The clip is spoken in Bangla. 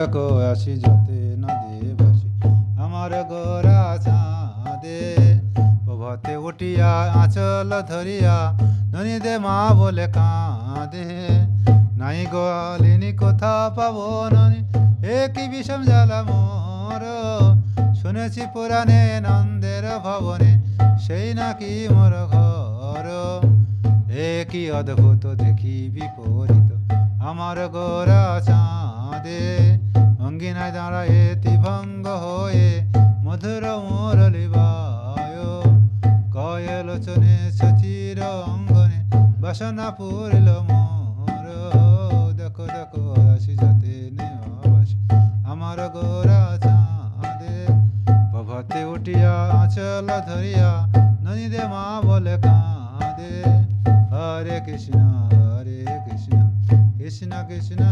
দেখো আসি যাতে নদী ভাসি আমার গোরা চাঁদে প্রভাতে উঠিয়া আঁচল ধরিয়া ননীদে মা বলে কাঁদে নাই গোয়ালিনী কোথা পাবো ননি এ কি বিষম জ্বালা মোর শুনেছি পুরাণে নন্দের ভবনে সেই নাকি মোর ঘর এ কি অদ্ভুত দেখি বিপরীত আমার গোরা চাঁদে অঙ্গিনায় দাঁড়ায় ত্রিভঙ্গ হয়ে মধুর মুরলি বায় কয়ে লোচনে সচির অঙ্গনে বাসনা পুরিল মোর দেখো দেখো আসি যাতে নেওয়াবাসি আমার গোরা চাঁদে প্রভাতে উঠিয়া আঁচল ধরিয়া নদীতে মা বলে কাঁদে হরে কৃষ্ণ কৃষ্ণ কৃষ্ণ